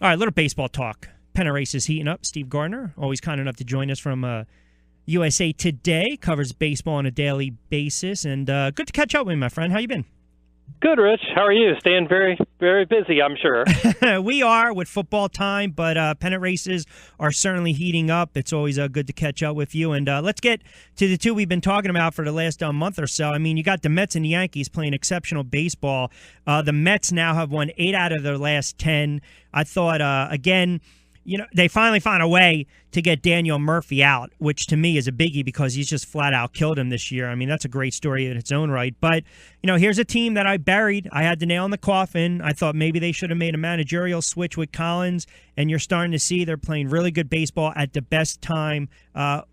All right, a little baseball talk. Pennant races heating up. Steve Gardner, always kind enough to join us from USA Today, covers baseball on a daily basis. And good to catch up with you, my friend. How you been? Good, Rich. How are you? Staying very, very busy, I'm sure. We are with football time, but pennant races are certainly heating up. It's always good to catch up with you. And let's get to the two we've been talking about for the last month or so. I mean, you got the Mets and the Yankees playing exceptional baseball. The Mets now have won 8 out of their last 10. I thought, again, they finally found a way to get Daniel Murphy out, which to me is a biggie because he's just flat out killed him this year. I mean, that's a great story in its own right. But, here's a team that I buried. I had the nail in the coffin. I thought maybe they should have made a managerial switch with Collins, and you're starting to see they're playing really good baseball at the best time. Talk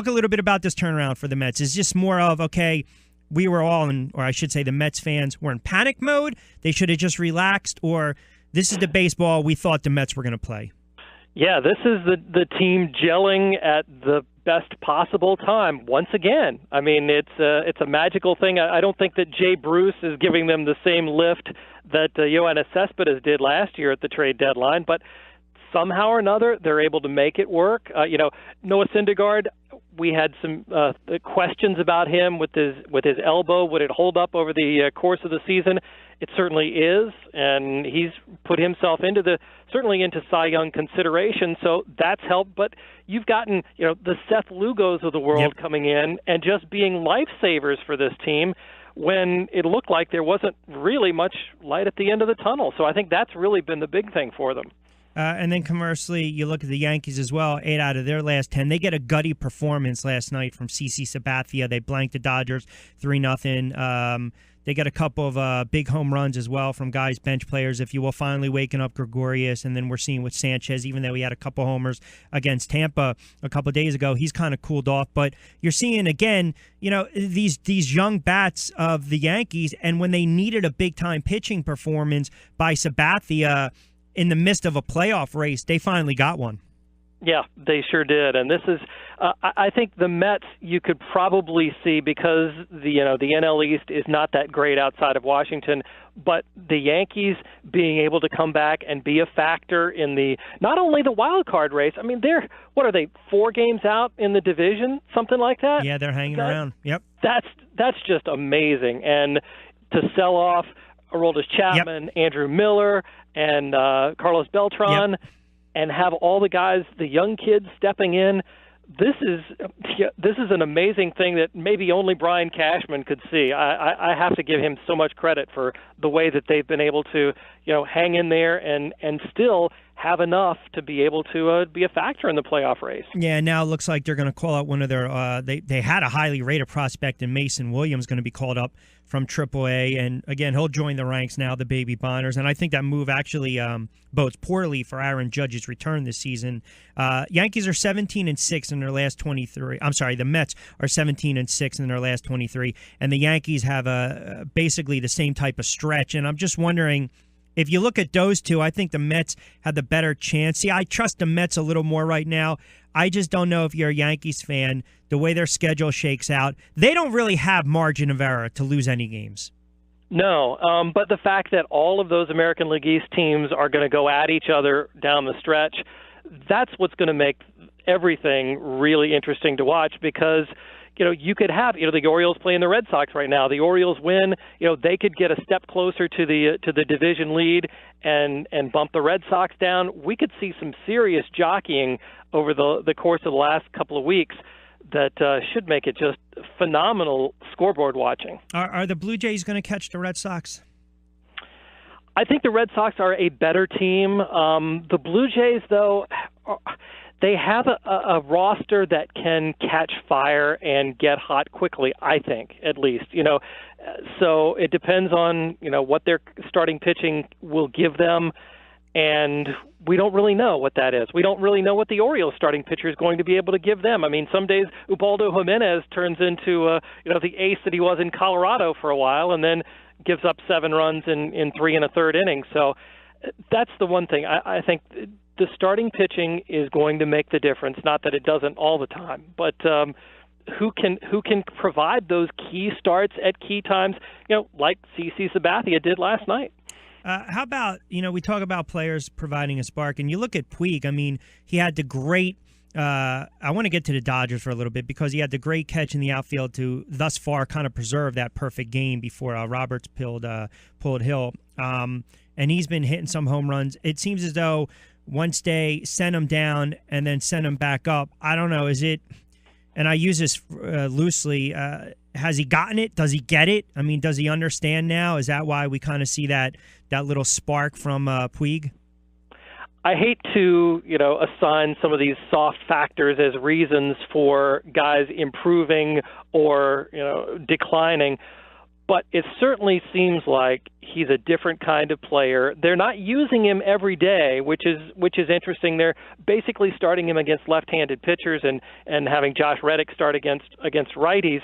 a little bit about this turnaround for the Mets. It's just more of, okay, we were all in, or I should say the Mets fans were in panic mode. They should have just relaxed, or this is the baseball we thought the Mets were going to play. Yeah, this is the team gelling at the best possible time once again. I mean, it's a magical thing. I don't think that Jay Bruce is giving them the same lift that Yoenis Cespedes did last year at the trade deadline, but somehow or another they're able to make it work. Noah Syndergaard, we had some questions about him with his elbow. Would it hold up over the course of the season? It certainly is, and he's put himself certainly into Cy Young consideration, so that's helped. But you've gotten, the Seth Lugos of the world coming in and just being lifesavers for this team when it looked like there wasn't really much light at the end of the tunnel. So I think that's really been the big thing for them. And then conversely, you look at the Yankees as well, 8 out of their last 10. They get a gutty performance last night from CC Sabathia. They blanked the Dodgers 3-0. They got a couple of big home runs as well from guys, bench players, if you will, finally waking up Gregorius. And then we're seeing with Sanchez, even though he had a couple homers against Tampa a couple of days ago, he's kind of cooled off. But you're seeing, again, these young bats of the Yankees, and when they needed a big-time pitching performance by Sabathia in the midst of a playoff race, they finally got one. Yeah, they sure did. And this is, I think the Mets you could probably see because the NL East is not that great outside of Washington, but the Yankees being able to come back and be a factor in not only the wild card race. I mean, what are they, 4 games out in the division, something like that? Yeah, they're hanging around. Yep. That's just amazing. And to sell off Aroldis Chapman, Andrew Miller, and Carlos Beltran, and have all the guys, the young kids stepping in. This is an amazing thing that maybe only Brian Cashman could see. I have to give him so much credit for the way that they've been able to, hang in there and still have enough to be able to be a factor in the playoff race. Yeah, now it looks like they're going to call out one of their they had a highly rated prospect in Mason Williams going to be called up from AAA, and again, he'll join the ranks now, the Baby Bonners, and I think that move actually bodes poorly for Aaron Judge's return this season. Yankees are 17-6 in their last 23. I'm sorry, the Mets are 17-6 in their last 23, and the Yankees have basically the same type of stretch, and I'm just wondering, if you look at those two, I think the Mets had the better chance. See, I trust the Mets a little more right now. I just don't know if you're a Yankees fan, the way their schedule shakes out. They don't really have margin of error to lose any games. No, but the fact that all of those American League East teams are going to go at each other down the stretch, that's what's going to make everything really interesting to watch because you could have, the Orioles playing the Red Sox right now. The Orioles win, they could get a step closer to the division lead and bump the Red Sox down. We could see some serious jockeying over the course of the last couple of weeks that should make it just phenomenal scoreboard watching. Are the Blue Jays going to catch the Red Sox? I think the Red Sox are a better team. The Blue Jays, though, they have a roster that can catch fire and get hot quickly, I think, at least. So it depends on, what their starting pitching will give them, and we don't really know what that is. We don't really know what the Orioles starting pitcher is going to be able to give them. I mean, some days Ubaldo Jimenez turns into, the ace that he was in Colorado for a while and then gives up 7 runs in 3 1/3 innings. So that's the one thing. I think the starting pitching is going to make the difference. Not that it doesn't all the time, but who can provide those key starts at key times, like CC Sabathia did last night. How about, we talk about players providing a spark, and you look at Puig. I mean, he had the great I want to get to the Dodgers for a little bit because he had the great catch in the outfield to thus far kind of preserve that perfect game before Roberts pulled Hill. And he's been hitting some home runs. It seems as though once they sent him down and then sent him back up, I don't know, is it, and I use this loosely, has he gotten it? Does he get it? I mean, does he understand now? Is that why we kind of see that little spark from Puig? I hate to, assign some of these soft factors as reasons for guys improving or, declining, but it certainly seems like he's a different kind of player. They're not using him every day, which is interesting. They're basically starting him against left-handed pitchers and having Josh Reddick start against righties.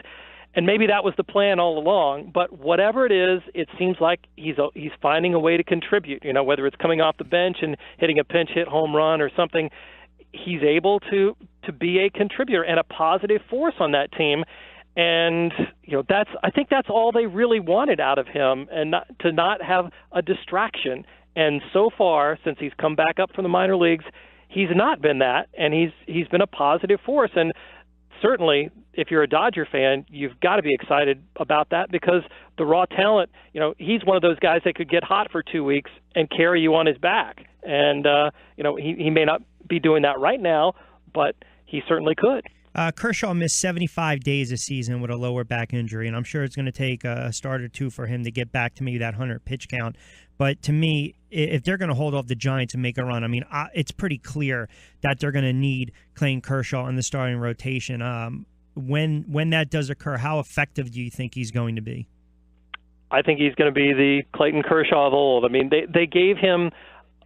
And maybe that was the plan all along, but whatever it is, it seems like he's finding a way to contribute. Whether it's coming off the bench and hitting a pinch hit home run or something, he's able to be a contributor and a positive force on that team. And I think that's all they really wanted out of him, and not have a distraction. And so far, since he's come back up from the minor leagues, he's not been that, and he's been a positive force. And certainly, if you're a Dodger fan, you've got to be excited about that because the raw talent, he's one of those guys that could get hot for 2 weeks and carry you on his back. And, he may not be doing that right now, but he certainly could. Kershaw missed 75 days this season with a lower back injury, and I'm sure it's going to take a start or two for him to get back to maybe that 100 pitch count. But to me, if they're going to hold off the Giants and make a run, I mean, it's pretty clear that they're going to need Clayton Kershaw in the starting rotation. When that does occur, how effective do you think he's going to be? I think he's going to be the Clayton Kershaw of old. I mean, they gave him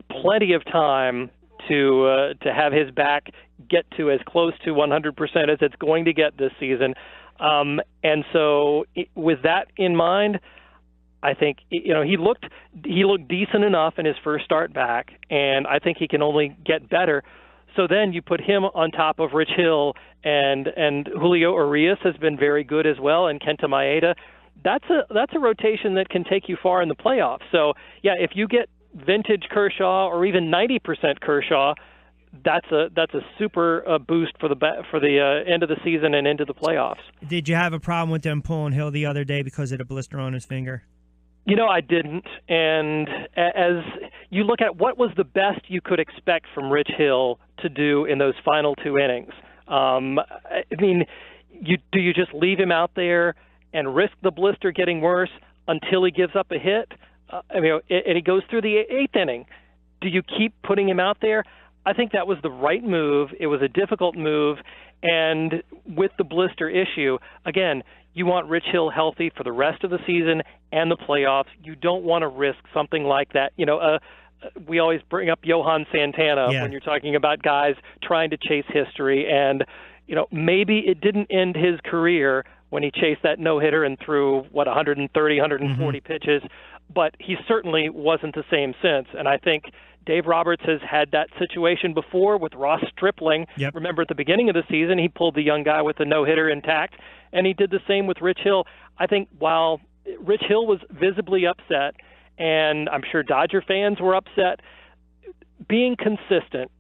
plenty of time to have his back get to as close to 100% as it's going to get this season. And so with that in mind, I think he looked decent enough in his first start back, and I think he can only get better. So then you put him on top of Rich Hill, and Julio Urias has been very good as well, and Kenta Maeda. That's a rotation that can take you far in the playoffs. So yeah, if you get vintage Kershaw or even 90% Kershaw, that's a super boost for the end of the season and into the playoffs. Did you have a problem with them pulling Hill the other day because of the blister on his finger? I didn't. And as you look at what was the best you could expect from Rich Hill to do in those final 2 innings, I mean, do you just leave him out there and risk the blister getting worse until he gives up a hit? And he goes through the 8th inning. Do you keep putting him out there? I think that was the right move. It was a difficult move. And with the blister issue, again, you want Rich Hill healthy for the rest of the season and the playoffs. You don't want to risk something like that. We always bring up Johan Santana when you're talking about guys trying to chase history. And, maybe it didn't end his career when he chased that no-hitter and threw, 130, 140 pitches. But he certainly wasn't the same since. And I think Dave Roberts has had that situation before with Ross Stripling. Yep. Remember at the beginning of the season, he pulled the young guy with the no-hitter intact, and he did the same with Rich Hill. I think while Rich Hill was visibly upset, and I'm sure Dodger fans were upset, being consistent,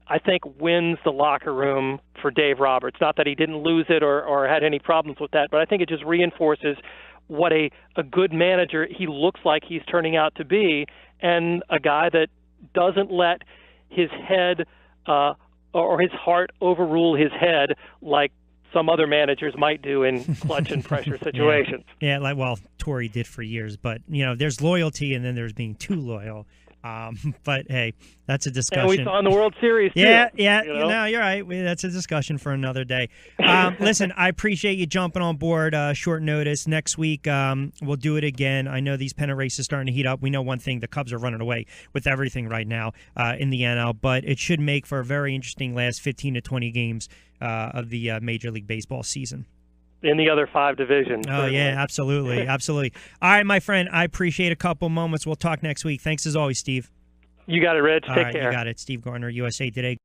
I think, wins the locker room for Dave Roberts. Not that he didn't lose it or had any problems with that, but I think it just reinforces what a good manager he looks like he's turning out to be, and a guy that doesn't let his head or his heart overrule his head like some other managers might do in clutch and pressure situations. Yeah, Torrey did for years, but there's loyalty and then there's being too loyal. But hey, that's a discussion. And we saw in the World Series too. Yeah. You're right. That's a discussion for another day. Listen, I appreciate you jumping on board short notice. Next week, we'll do it again. I know these pennant races starting to heat up. We know one thing: the Cubs are running away with everything right now in the NL. But it should make for a very interesting last 15 to 20 games of the Major League Baseball season. In the other 5 divisions. Oh, certainly. Yeah, absolutely. Absolutely. All right, my friend, I appreciate a couple moments. We'll talk next week. Thanks as always, Steve. You got it, Rich. Take care. You got it. Steve Gardner, USA Today.